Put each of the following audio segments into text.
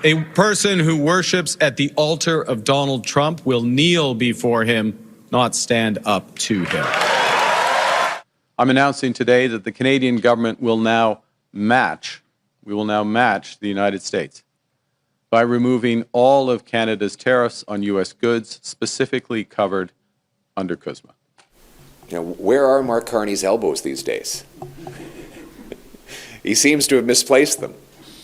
A person who worships at the altar of Donald Trump will kneel before him, not stand up to him. I'm announcing today that the Canadian government will now match the United States by removing all of Canada's tariffs on U.S. goods specifically covered under CUSMA. You know, where are Mark Carney's elbows these days? He seems to have misplaced them.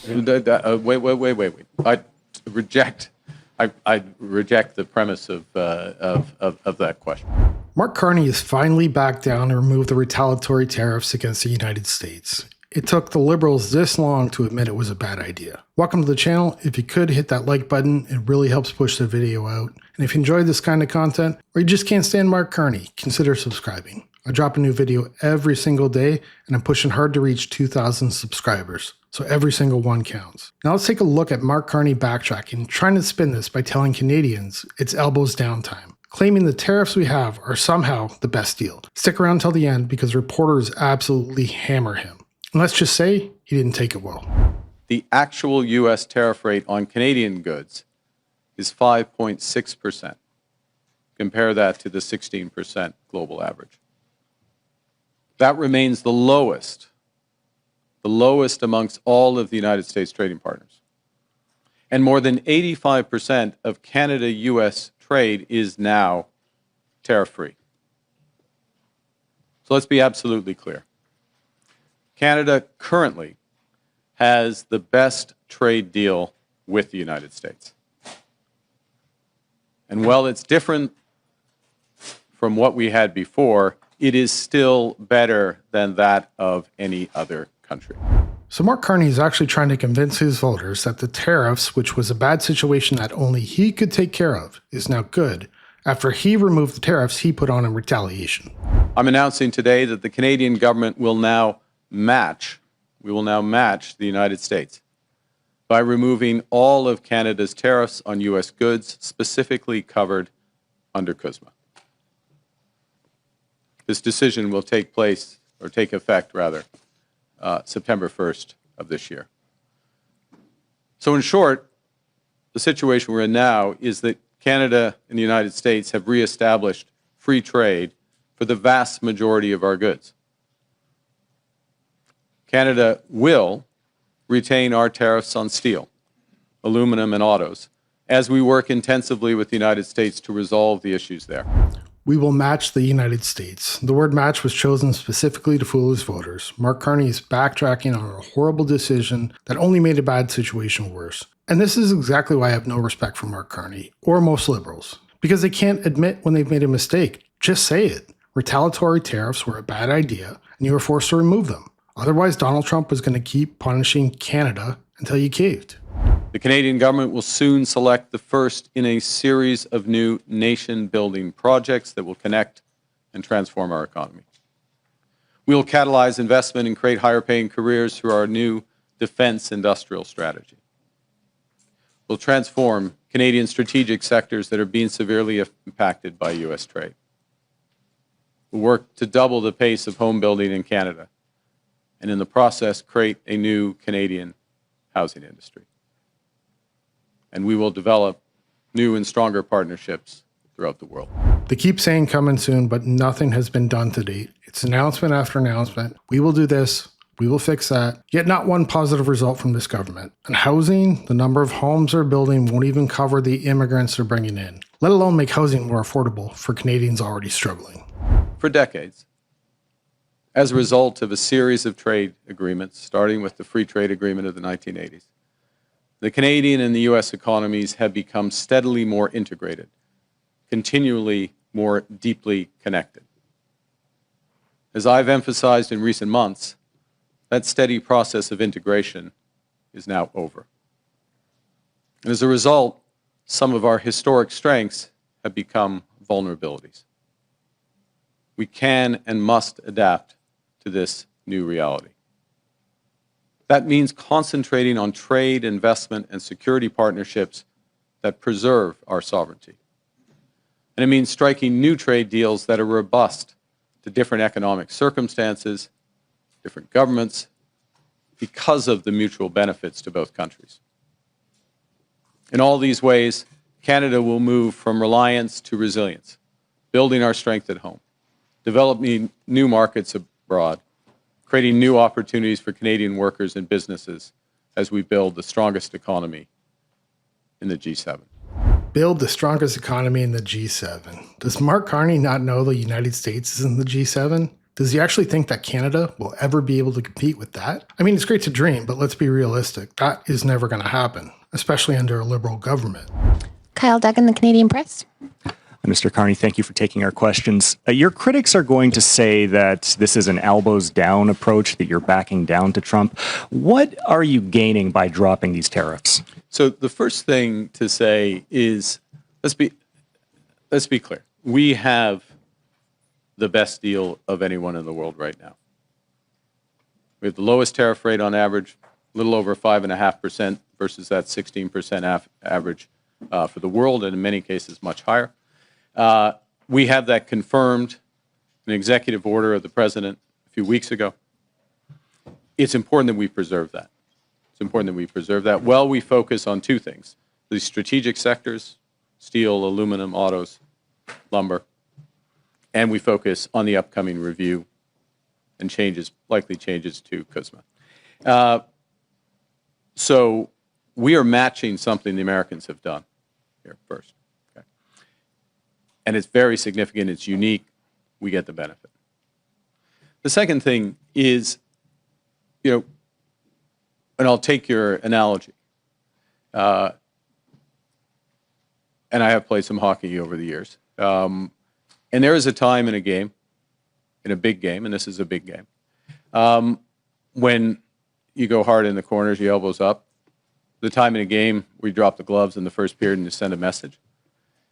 Wait. I reject the premise of that question. Mark Carney has finally backed down and removed the retaliatory tariffs against the United States. It took the Liberals this long to admit it was a bad idea. Welcome to the channel. If you could hit that like button, it really helps push the video out. And if you enjoyed this kind of content, or you just can't stand Mark Carney, consider subscribing. I drop a new video every single day, and I'm pushing hard to reach 2,000 subscribers. So every single one counts. Now let's take a look at Mark Carney backtracking, trying to spin this by telling Canadians it's elbows down time, claiming the tariffs we have are somehow the best deal. Stick around till the end because reporters absolutely hammer him. And let's just say he didn't take it well. The actual U.S. tariff rate on Canadian goods is 5.6%. Compare that to the 16% global average. That remains the lowest amongst all of the United States trading partners. And more than 85% of Canada-U.S. trade is now tariff-free. So let's be absolutely clear. Canada currently has the best trade deal with the United States. And while it's different from what we had before, it is still better than that of any other country. So Mark Carney is actually trying to convince his voters that the tariffs, which was a bad situation that only he could take care of, is now good after he removed the tariffs he put on in retaliation. I'm announcing today that the Canadian government will now match the United States by removing all of Canada's tariffs on U.S. goods specifically covered under CUSMA. This decision will take effect, September 1st of this year. So in short, the situation we're in now is that Canada and the United States have reestablished free trade for the vast majority of our goods. Canada will retain our tariffs on steel, aluminum, and autos as we work intensively with the United States to resolve the issues there. We will match the United States. The word match was chosen specifically to fool his voters. Mark Carney is backtracking on a horrible decision that only made a bad situation worse. And this is exactly why I have no respect for Mark Carney, or most Liberals, because they can't admit when they've made a mistake. Just say it. Retaliatory tariffs were a bad idea, and you were forced to remove them. Otherwise, Donald Trump was going to keep punishing Canada until you caved. The Canadian government will soon select the first in a series of new nation-building projects that will connect and transform our economy. We will catalyze investment and create higher-paying careers through our new defense industrial strategy. We'll transform Canadian strategic sectors that are being severely impacted by U.S. trade. We'll work to double the pace of home building in Canada, and in the process create a new Canadian housing industry. And we will develop new and stronger partnerships throughout the world. They keep saying coming soon, but nothing has been done to date. It's announcement after announcement. We will do this. We will fix that. Yet not one positive result from this government. And housing, the number of homes they're building won't even cover the immigrants they're bringing in, let alone make housing more affordable for Canadians already struggling. For decades, as a result of a series of trade agreements, starting with the Free Trade Agreement of the 1980s, the Canadian and the U.S. economies have become steadily more integrated, continually more deeply connected. As I've emphasized in recent months, that steady process of integration is now over. And as a result, some of our historic strengths have become vulnerabilities. We can and must adapt to this new reality. That means concentrating on trade, investment, and security partnerships that preserve our sovereignty. And it means striking new trade deals that are robust to different economic circumstances, different governments, because of the mutual benefits to both countries. In all these ways, Canada will move from reliance to resilience, building our strength at home, developing new markets abroad, creating new opportunities for Canadian workers and businesses as we build the strongest economy in the G7. Build the strongest economy in the G7. Does Mark Carney not know the United States is in the G7? Does he actually think that Canada will ever be able to compete with that? I mean, it's great to dream, but let's be realistic. That is never going to happen, especially under a Liberal government. Kyle Duggan, the Canadian Press. Mr. Carney, thank you for taking our questions. Your critics are going to say that this is an elbows down approach, that you're backing down to Trump. What are you gaining by dropping these tariffs? So the first thing to say is, let's be clear. We have the best deal of anyone in the world right now. We have the lowest tariff rate on average, a little over 5.5% versus that 16% average for the world, and in many cases much higher. We have that confirmed in an executive order of the President a few weeks ago. It's important that we preserve that. It's important that we preserve that while we focus on two things: the strategic sectors, steel, aluminum, autos, lumber, and we focus on the upcoming review and likely changes to CUSMA. So we are matching something the Americans have done here first. Okay? And it's very significant. It's unique. We get the benefit. The second thing is, and I'll take your analogy. And I have played some hockey over the years. And there is a time in a game, in a big game, and this is a big game, when you go hard in the corners, your elbows up. The time in a game where you drop the gloves in the first period and you send a message.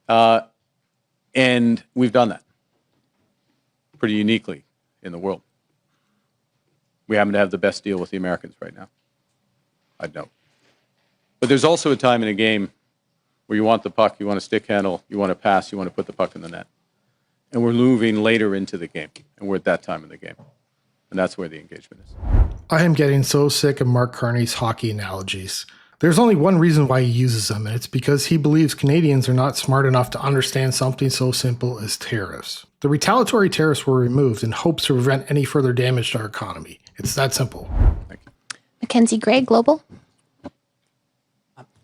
And we've done that pretty uniquely in the world. We happen to have the best deal with the Americans right now. I'd note. But there's also a time in a game where you want the puck, you want a stick handle, you want to pass, you want to put the puck in the net. And we're moving later into the game, and we're at that time in the game. And that's where the engagement is. I am getting so sick of Mark Carney's hockey analogies. There's only one reason why he uses them, and it's because he believes Canadians are not smart enough to understand something so simple as tariffs. The retaliatory tariffs were removed in hopes to prevent any further damage to our economy. It's that simple. Thank you. Mackenzie Gray, Global.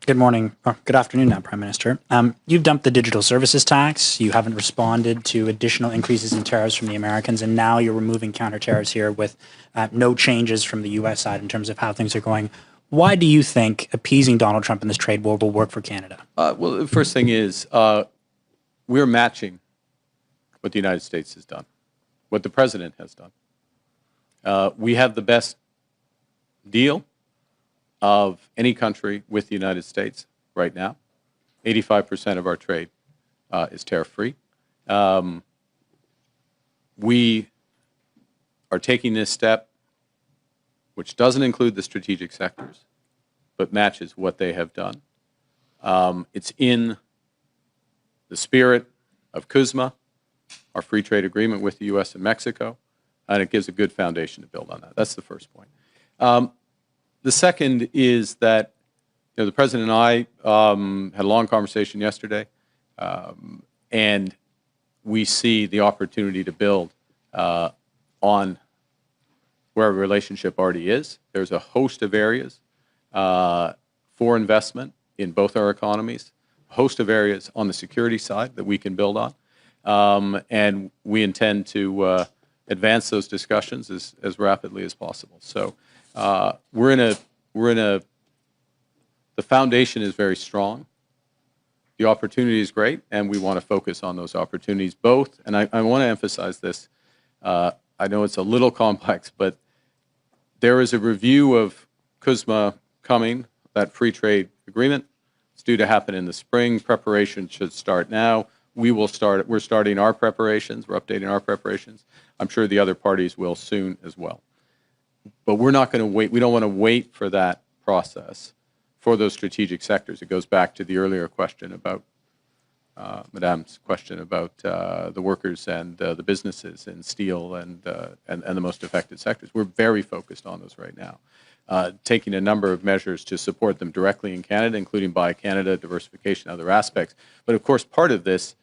Good morning, or good afternoon now, Prime Minister. You've dumped the digital services tax. You haven't responded to additional increases in tariffs from the Americans, and now you're removing counter tariffs here with no changes from the U.S. side in terms of how things are going. Why do you think appeasing Donald Trump in this trade war will work for Canada? Well, the first thing is we're matching what the United States has done, what the President has done. We have the best deal of any country with the United States right now. 85% of our trade is tariff-free. We are taking this step, which doesn't include the strategic sectors, but matches what they have done. It's in the spirit of CUSMA, our free trade agreement with the U.S. and Mexico, and it gives a good foundation to build on that. That's the first point. The second is that the President and I had a long conversation yesterday, and we see the opportunity to build on where our relationship already is. There's a host of areas for investment in both our economies, a host of areas on the security side that we can build on, and we intend to advance those discussions as rapidly as possible. So the foundation is very strong. The opportunity is great, and we want to focus on those opportunities both. And I want to emphasize this. I know it's a little complex, but there is a review of CUSMA coming, that free trade agreement. It's due to happen in the spring. Preparation should start now. We're starting our preparations. We're updating our preparations. I'm sure the other parties will soon as well. But we're not going to wait. We don't want to wait for that process for those strategic sectors. It goes back to the earlier question about, Madame's question about the workers and the businesses in steel and the most affected sectors. We're very focused on those right now. taking a number of measures to support them directly in Canada, including Buy Canada, diversification, other aspects. But of course, part of this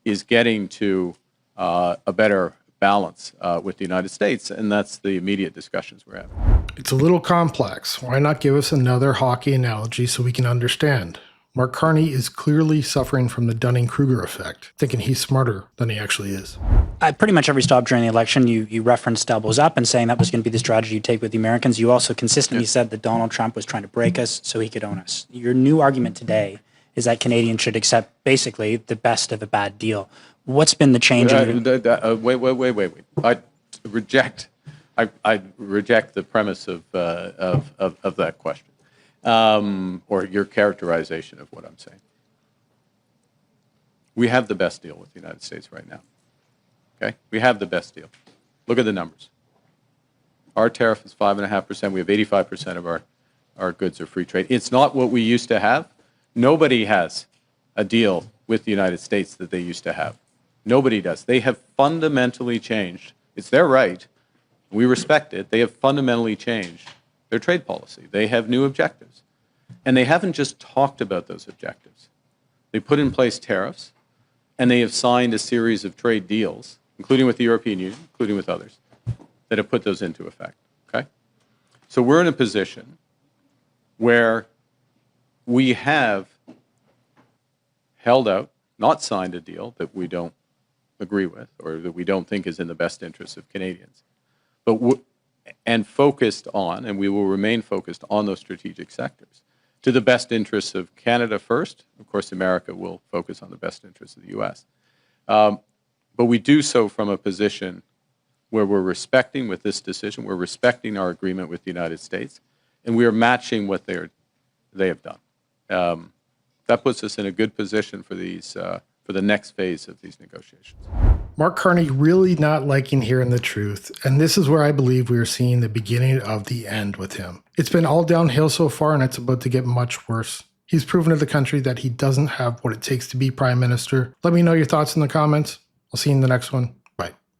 is getting to a better balance with the United States, and that's the immediate discussions we're having. It's a little complex. Why not give us another hockey analogy so we can understand? Mark Carney is clearly suffering from the Dunning-Kruger effect, thinking he's smarter than he actually is. At pretty much every stop during the election, you referenced elbows up and saying that was going to be the strategy you take with the Americans. You also consistently said that Donald Trump was trying to break us so he could own us. Your new argument today is that Canadians should accept basically the best of a bad deal. What's been the change? Wait. I reject the premise of that question. Or your characterization of what I'm saying. We have the best deal with the United States right now. Okay? We have the best deal. Look at the numbers. Our tariff is 5.5%. We have 85% of our goods are free trade. It's not what we used to have. Nobody has a deal with the United States that they used to have. Nobody does. They have fundamentally changed. It's their right. We respect it. They have fundamentally changed their trade policy. They have new objectives. And they haven't just talked about those objectives. They put in place tariffs, and they have signed a series of trade deals, including with the European Union, including with others, that have put those into effect. Okay? So we're in a position where we have held out, not signed a deal that we don't agree with or that we don't think is in the best interests of Canadians, but and focused on, and we will remain focused on those strategic sectors to the best interests of Canada first. Of course, America will focus on the best interests of the U.S. But we do so from a position where we're respecting, with this decision, we're respecting our agreement with the United States, and we are matching what they have done. That puts us in a good position for the next phase of these negotiations. Mark Carney really not liking hearing the truth, and this is where I believe we are seeing the beginning of the end with him. It's been all downhill so far, and it's about to get much worse. He's proven to the country that he doesn't have what it takes to be Prime Minister. Let me know your thoughts in the comments. I'll see you in the next one.